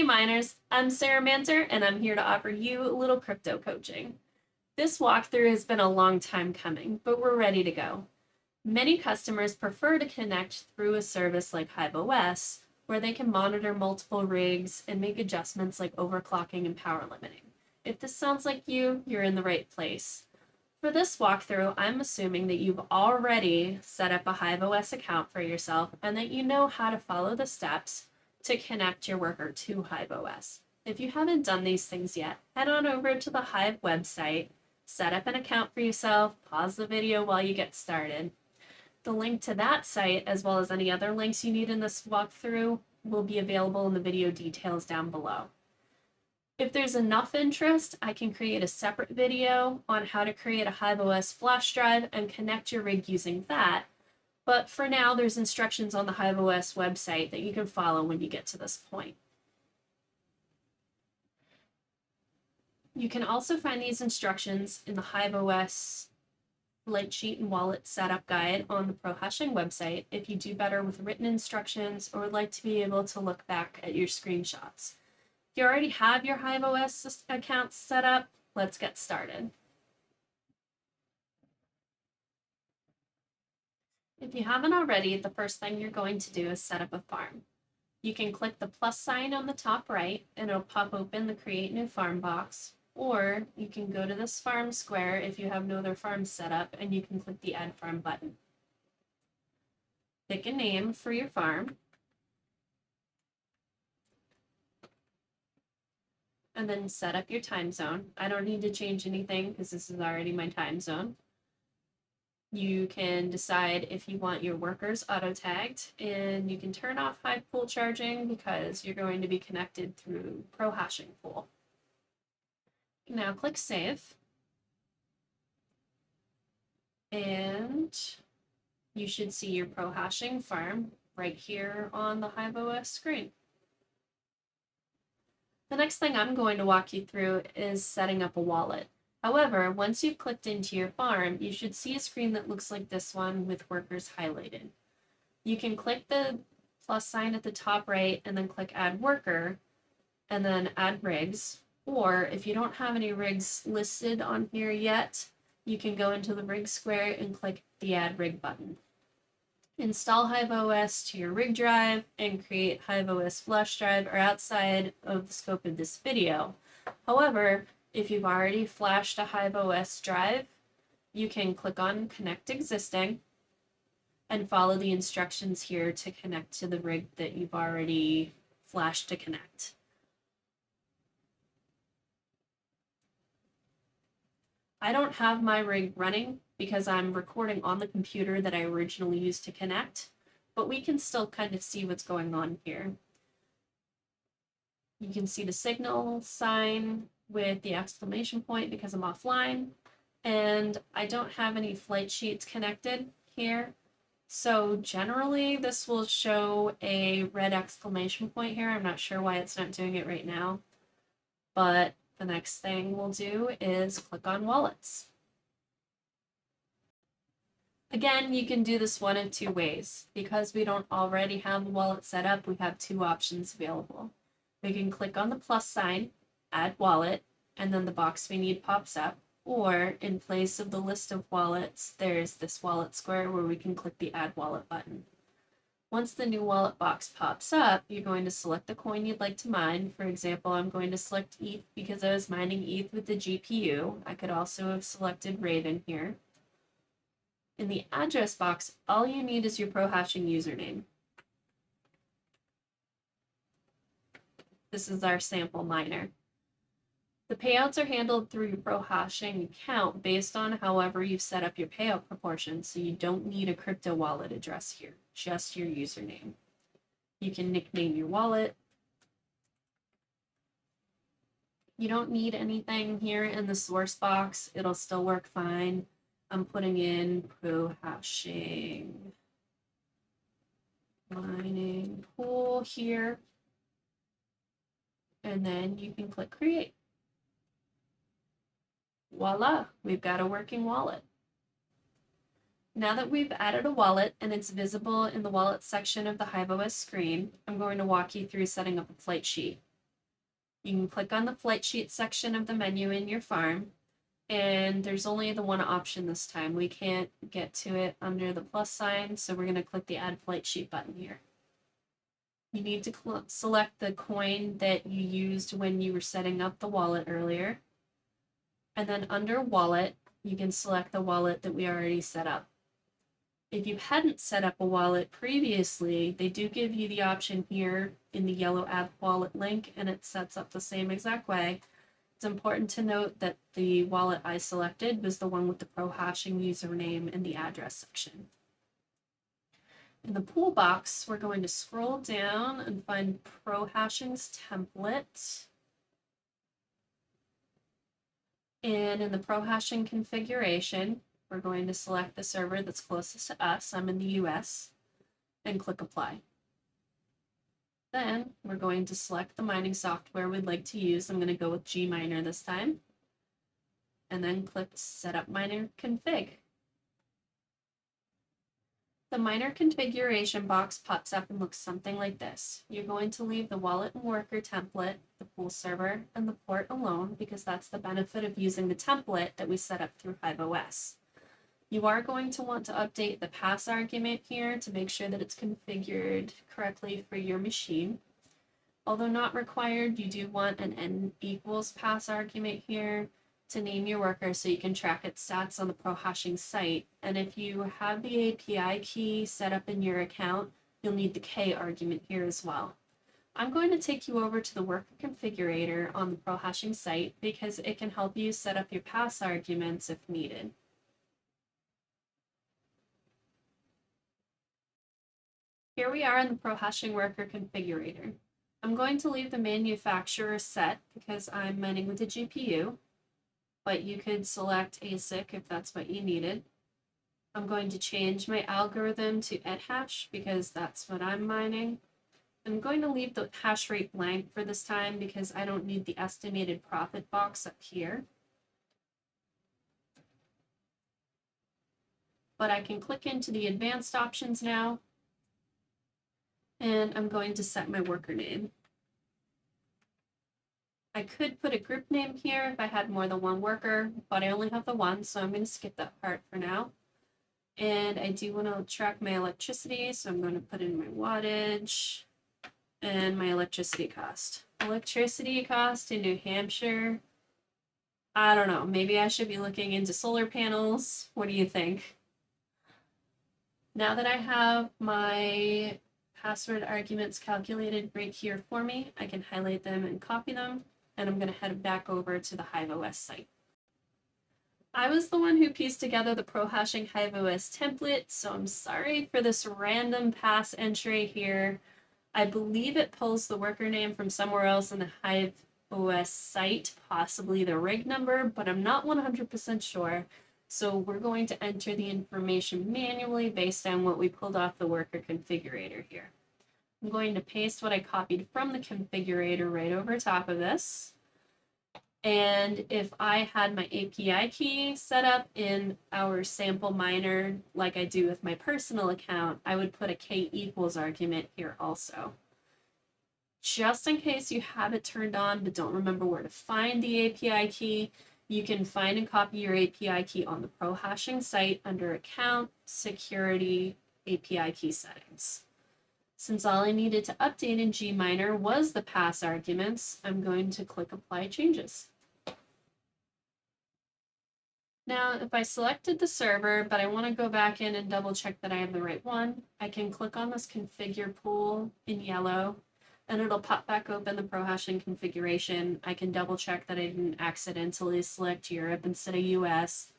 miners, I'm Sarah Manter and I'm here to offer you a little crypto coaching. This walkthrough has been a long time coming, but we're ready to go. Many customers prefer to connect through a service like HiveOS, where they can monitor multiple rigs and make adjustments like overclocking and power limiting. If this sounds like you, you're in the right place. For this walkthrough, I'm assuming that you've already set up a HiveOS account for yourself and that you know how to follow the steps to connect your worker to HiveOS. If you haven't done these things yet, head on over to the Hive website, set up an account for yourself, pause the video while you get started. The link to that site, as well as any other links you need in this walkthrough, will be available in the video details down below. If there's enough interest, I can create a separate video on how to create a HiveOS flash drive and connect your rig using that. But for now, there's instructions on the HiveOS website that you can follow when you get to this point. You can also find these instructions in the HiveOS light sheet and wallet setup guide on the PROHASHING website if you do better with written instructions or would like to be able to look back at your screenshots. If you already have your HiveOS account set up, let's get started. If you haven't already, the first thing you're going to do is set up a farm. You can click the plus sign on the top right and it'll pop open the Create New Farm box, or you can go to this farm square if you have no other farms set up and you can click the Add Farm button. Pick a name for your farm, and then set up your time zone. I don't need to change anything because this is already my time zone. You can decide if you want your workers auto-tagged, and you can turn off Hive pool charging because you're going to be connected through PROHASHING pool. Now click Save, and you should see your PROHASHING farm right here on the HiveOS screen. The next thing I'm going to walk you through is setting up a wallet. However, once you've clicked into your farm, you should see a screen that looks like this one with workers highlighted. You can click the plus sign at the top right and then click Add Worker and then Add Rigs. Or if you don't have any rigs listed on here yet, you can go into the rig square and click the Add Rig button. Install HiveOS to your rig drive and create HiveOS flash drive are outside of the scope of this video. However, if you've already flashed a HiveOS drive, you can click on Connect Existing and follow the instructions here to connect to the rig that you've already flashed to connect. I don't have my rig running because I'm recording on the computer that I originally used to connect, but we can still kind of see what's going on here. You can see the signal sign with the exclamation point because I'm offline, and I don't have any flight sheets connected here. So generally this will show a red exclamation point here. I'm not sure why it's not doing it right now, but the next thing we'll do is click on wallets. Again, you can do this one of two ways. Because we don't already have a wallet set up, we have two options available. We can click on the plus sign, Add Wallet, and then the box we need pops up. Or in place of the list of wallets, there's this wallet square where we can click the Add Wallet button. Once the new wallet box pops up, you're going to select the coin you'd like to mine. For example, I'm going to select ETH because I was mining ETH with the GPU. I could also have selected Raven here. In the address box, all you need is your PROHASHING username. This is our sample miner. The payouts are handled through your PROHASHING account based on however you've set up your payout proportion, so you don't need a crypto wallet address here, just your username. You can nickname your wallet. You don't need anything here in the source box. It'll still work fine. I'm putting in PROHASHING mining pool here. And then you can click Create. Voila, we've got a working wallet. Now that we've added a wallet and it's visible in the wallet section of the HiveOS screen, I'm going to walk you through setting up a flight sheet. You can click on the flight sheet section of the menu in your farm, and there's only the one option this time. We can't get to it under the plus sign, so we're going to click the Add Flight Sheet button here. You need to select the coin that you used when you were setting up the wallet earlier. And then under Wallet, you can select the wallet that we already set up. If you hadn't set up a wallet previously, they do give you the option here in the yellow Add Wallet link, and it sets up the same exact way. It's important to note that the wallet I selected was the one with the PROHASHING username in the address section. In the pool box, we're going to scroll down and find PROHASHING's template. And in the PROHASHING configuration, we're going to select the server that's closest to us. I'm in the US, and click Apply. Then we're going to select the mining software we'd like to use. I'm going to go with Gminer this time. And then click Set Up Miner Config. The miner configuration box pops up and looks something like this. You're going to leave the wallet and worker template, the pool server, and the port alone because that's the benefit of using the template that we set up through HiveOS. You are going to want to update the pass argument here to make sure that it's configured correctly for your machine. Although not required, you do want an n equals pass argument here to name your worker so you can track its stats on the PROHASHING site. And if you have the API key set up in your account, you'll need the K argument here as well. I'm going to take you over to the worker configurator on the PROHASHING site because it can help you set up your pass arguments if needed. Here we are in the PROHASHING worker configurator. I'm going to leave the manufacturer set because I'm mining with a GPU, but you could select ASIC if that's what you needed. I'm going to change my algorithm to ethash because that's what I'm mining. I'm going to leave the hash rate blank for this time because I don't need the estimated profit box up here. But I can click into the advanced options now, and I'm going to set my worker name. I could put a group name here if I had more than one worker, but I only have the one, so I'm going to skip that part for now. And I do want to track my electricity, so I'm going to put in my wattage and my electricity cost. Electricity cost in New Hampshire, I don't know, maybe I should be looking into solar panels. What do you think? Now that I have my password arguments calculated right here for me, I can highlight them and copy them, and I'm going to head back over to the HiveOS site. I was the one who pieced together the PROHASHING HiveOS template, so I'm sorry for this random pass entry here. I believe it pulls the worker name from somewhere else in the HiveOS site, possibly the rig number, but I'm not 100% sure. So we're going to enter the information manually based on what we pulled off the worker configurator here. I'm going to paste what I copied from the configurator right over top of this. And if I had my API key set up in our sample miner, like I do with my personal account, I would put a K equals argument here also. Just in case you have it turned on but don't remember where to find the API key, you can find and copy your API key on the PROHASHING site under Account, Security, API Key Settings. Since all I needed to update in Gminer was the pass arguments, I'm going to click Apply Changes. Now, if I selected the server, but I want to go back in and double check that I have the right one, I can click on this Configure pool in yellow, and it'll pop back open the PROHASHING configuration. I can double check that I didn't accidentally select Europe instead of US.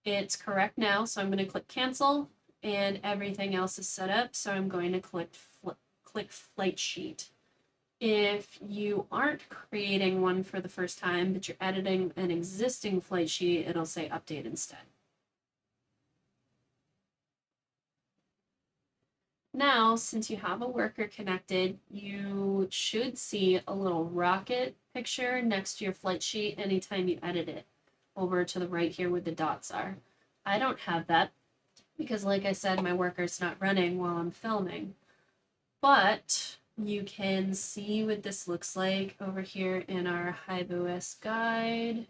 It's correct now, so I'm going to click Cancel, and everything else is set up, so I'm going to click Flight Sheet. If you aren't creating one for the first time, but you're editing an existing flight sheet, it'll say Update instead. Now, since you have a worker connected, you should see a little rocket picture next to your flight sheet anytime you edit it, over to the right here where the dots are. I don't have that because, like I said, my worker's not running while I'm filming. But You can see what this looks like over here in our HiveOS guide.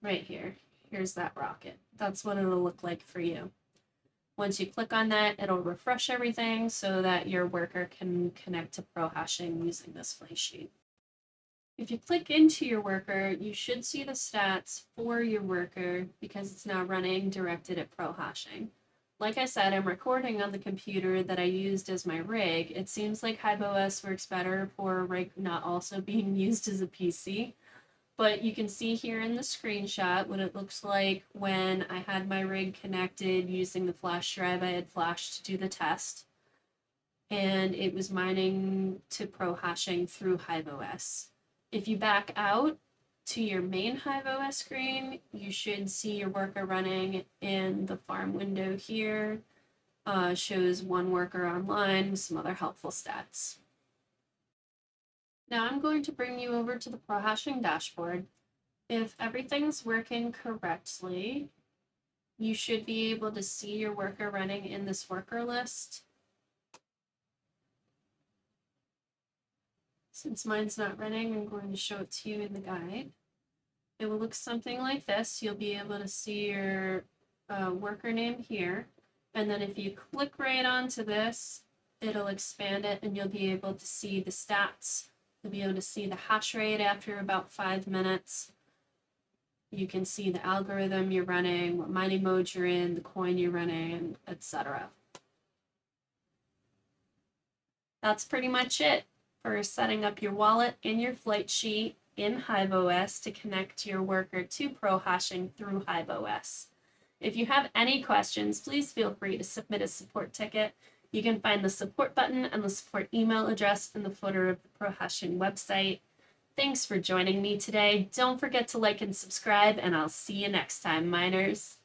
Right here. Here's that rocket. That's what it'll look like for you. Once you click on that, it'll refresh everything so that your worker can connect to PROHASHING using this flysheet. sheet. If you click into your worker, you should see the stats for your worker because it's now running directed at PROHASHING. Like I said, I'm recording on the computer that I used as my rig. It seems like HiveOS works better for a rig not also being used as a PC. But you can see here in the screenshot what it looks like when I had my rig connected using the flash drive I had flashed to do the test. And it was mining to PROHASHING through HiveOS. If you back out to your main HiveOS screen, you should see your worker running in the farm window here. Shows one worker online with some other helpful stats. Now I'm going to bring you over to the PROHASHING dashboard. If everything's working correctly, you should be able to see your worker running in this worker list. Since mine's not running, I'm going to show it to you in the guide. It will look something like this. You'll be able to see your worker name here. And then if you click right onto this, it'll expand it and you'll be able to see the stats. You'll be able to see the hash rate after about 5 minutes. You can see the algorithm you're running, what mining mode you're in, the coin you're running, etc. That's pretty much it for setting up your wallet and your flight sheet in HiveOS to connect your worker to PROHASHING through HiveOS. If you have any questions, please feel free to submit a support ticket. You can find the support button and the support email address in the footer of the PROHASHING website. Thanks for joining me today. Don't forget to like and subscribe, and I'll see you next time, miners.